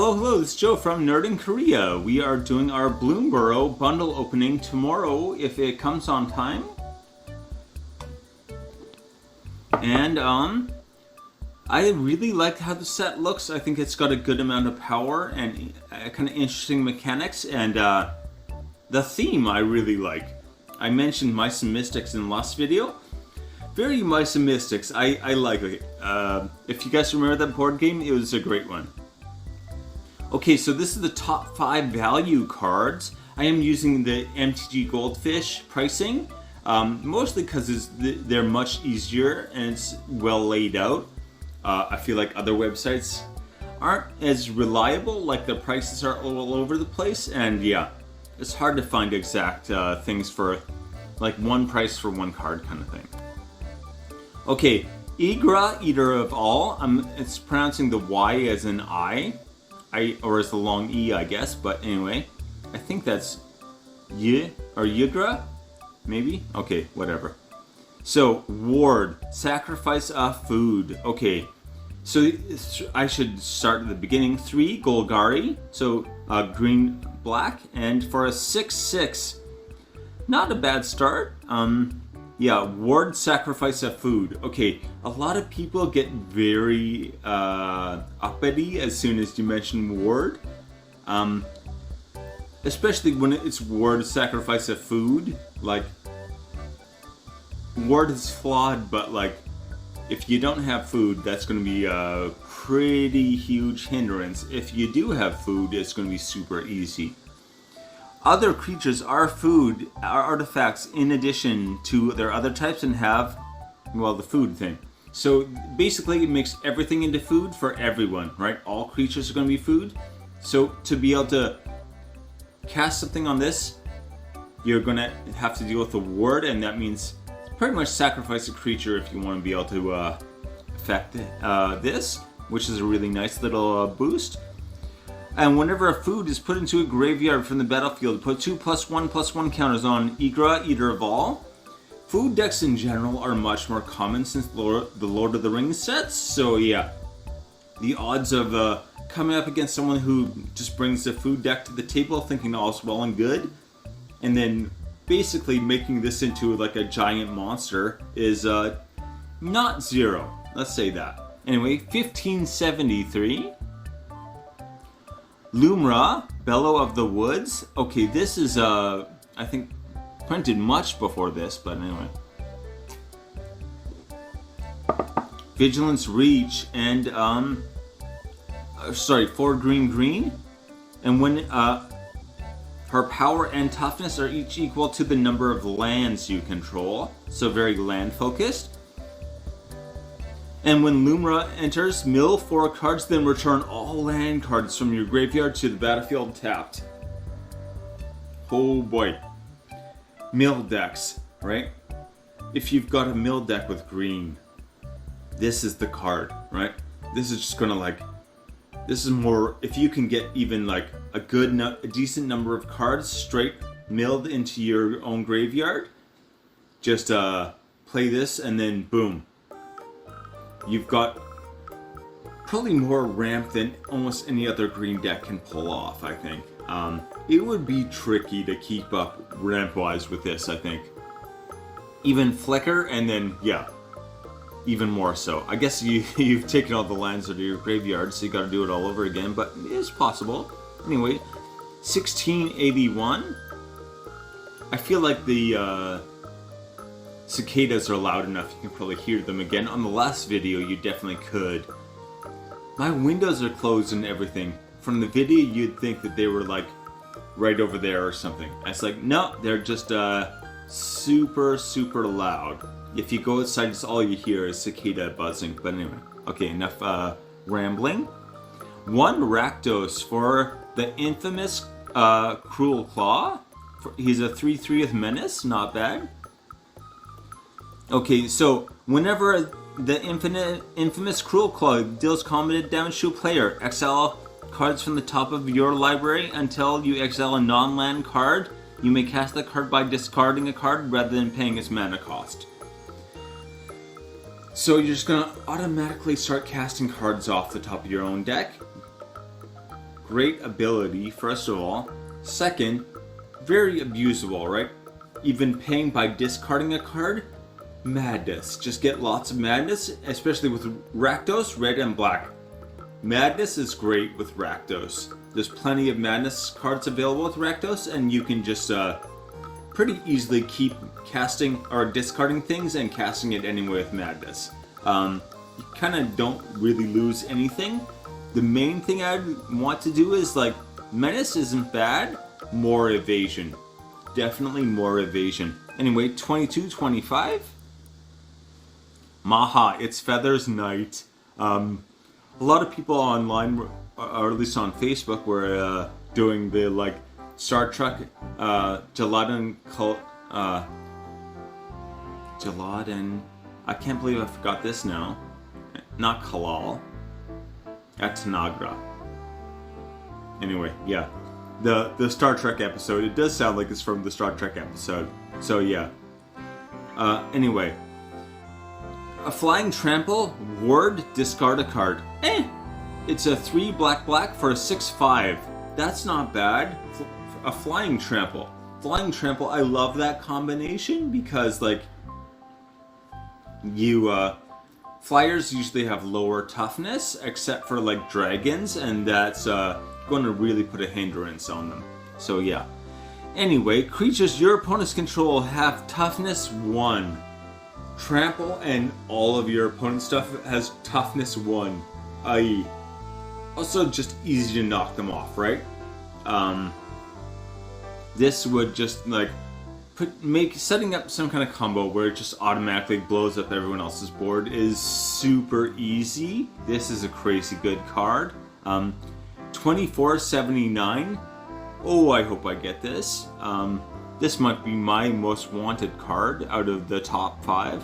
Hello, this is Joe from Nerd in Korea. We are doing our Bloomburrow bundle opening tomorrow if it comes on time. And, I really like how the set looks. I think it's got a good amount of power and kind of interesting mechanics. And, the theme I really like. I mentioned Mice and Mystics in the last video. Very Mice and Mystics. I like it. If you guys remember that board game, it was a great one. Okay, so this is the top 5 value cards. I am using the MTG Goldfish pricing, mostly because they're much easier and it's well laid out. I feel like other websites aren't as reliable, like the prices are all over the place, and yeah, it's hard to find exact things for like one price for one card kind of thing. Okay, Igra, Eater of All. It's pronouncing the Y as an I. Or as the long E, I guess, but anyway, I think that's Y or Yigra, maybe? Okay, whatever. So, Ward, sacrifice a food. Okay, so I should start at the beginning. 3 Golgari, so green, black, and for a 6/6, not a bad start. Yeah, Ward, sacrifice a food. Okay, a lot of people get very uppity as soon as you mention Ward. Especially when it's Ward, sacrifice a food. Like, Ward is flawed, but like, if you don't have food, that's going to be a pretty huge hindrance. If you do have food, it's going to be super easy. Other creatures are food, are artifacts in addition to their other types and have, well, the food thing. So basically it makes everything into food for everyone, right? All creatures are going to be food. So to be able to cast something on this, you're going to have to deal with a ward, and that means pretty much sacrifice a creature if you want to be able to affect this, which is a really nice little boost. And whenever a food is put into a graveyard from the battlefield, put 2+1/+1 counters on Igra, Eater of All. Food decks in general are much more common since the Lord of the Rings sets, so yeah. The odds of coming up against someone who just brings the food deck to the table thinking all's well and good, and then basically making this into like a giant monster is not 0. Let's say that. Anyway, 1573. Luma, Bellow of the Woods. Okay, this is, I think, printed much before this, but anyway. Vigilance, Reach, and, 4 green. And when, her power and toughness are each equal to the number of lands you control. So very land-focused. And when Luma enters, mill 4 cards, then return all land cards from your graveyard to the battlefield tapped. Oh boy. Mill decks, right? If you've got a mill deck with green, this is the card, right? This is just gonna like, this is more, if you can get even like a decent number of cards straight milled into your own graveyard, just play this and then boom. You've got probably more ramp than almost any other green deck can pull off, I think. It would be tricky to keep up ramp-wise with this, I think. Even Flicker, and then, yeah, even more so. I guess you've taken all the lands out of your graveyard, so you gotta do it all over again, but it is possible. Anyway, 1681. I feel like the cicadas are loud enough, you can probably hear them again. On the last video, you definitely could. My windows are closed and everything. From the video, you'd think that they were like right over there or something. It's like, no, they're just super, super loud. If you go outside, it's all you hear is cicada buzzing. But anyway, okay, enough rambling. 1 Rakdos for the infamous Cruel Claw. He's a 3/3 with Menace, not bad. Okay, so whenever the infamous Cruel Claw deals combat damage to a player, exile cards from the top of your library until you exile a non-land card. You may cast the card by discarding a card rather than paying its mana cost. So you're just gonna automatically start casting cards off the top of your own deck. great ability, first of all. Second, very abusable, right? Even paying by discarding a card, madness. Just get lots of madness, especially with Rakdos, red and black. Madness is great with Rakdos. There's plenty of madness cards available with Rakdos, and you can just pretty easily keep casting or discarding things and casting it anyway with madness. You kind of don't really lose anything. The main thing I'd want to do is like, menace isn't bad, more evasion. Definitely more evasion. Anyway, 22-25. Maha, it's Feathers Night. A lot of people online, or at least on Facebook, were doing the like Star Trek Jaladan, I can't believe I forgot this now. Not Kalal. At Tanagra. Anyway, yeah. The Star Trek episode, it does sound like it's from the Star Trek episode. So yeah. Anyway. A Flying Trample, ward, discard a card. It's a 3 black for a 6/5. That's not bad. A Flying Trample. Flying Trample, I love that combination because like flyers usually have lower toughness except for like dragons, and that's going to really put a hindrance on them. So yeah. Anyway, creatures your opponents control have toughness 1. Trample and all of your opponent's stuff has toughness 1, i.e. also just easy to knock them off, right? This would just like setting up some kind of combo where it just automatically blows up everyone else's board is super easy. This is a crazy good card. 2479. Oh, I hope I get this. This might be my most wanted card out of the top 5.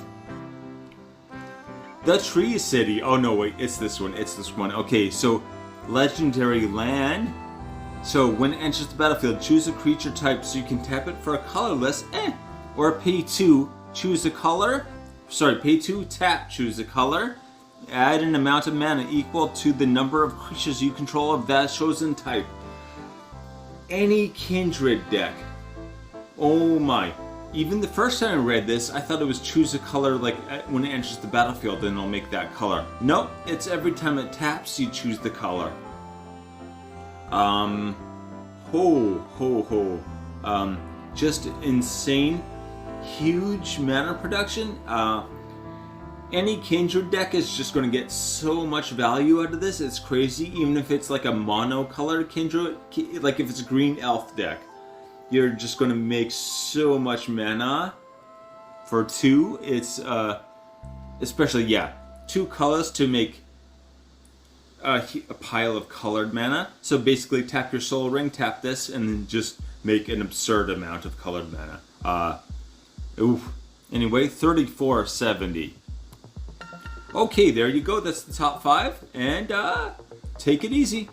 The Tree City. Oh no, wait, it's this one. It's this one. Okay, so legendary land. So when it enters the battlefield, choose a creature type so you can tap it for a colorless, or pay 2, choose a color. Sorry, pay 2, tap, choose a color. Add an amount of mana equal to the number of creatures you control of that chosen type. Any Kindred deck. Oh my. Even the first time I read this, I thought it was choose a color like when it enters the battlefield and it'll make that color. Nope, it's every time it taps, you choose the color. Just insane, huge mana production. Any Kindred deck is just going to get so much value out of this. It's crazy. Even if it's like a mono-colored Kindred, like if it's a green elf deck, you're just going to make so much mana for 2. It's especially 2 colors to make a pile of colored mana. So basically tap your Soul Ring, tap this, and then just make an absurd amount of colored mana. Anyway, 3470. Okay, there you go. That's the top 5, and take it easy.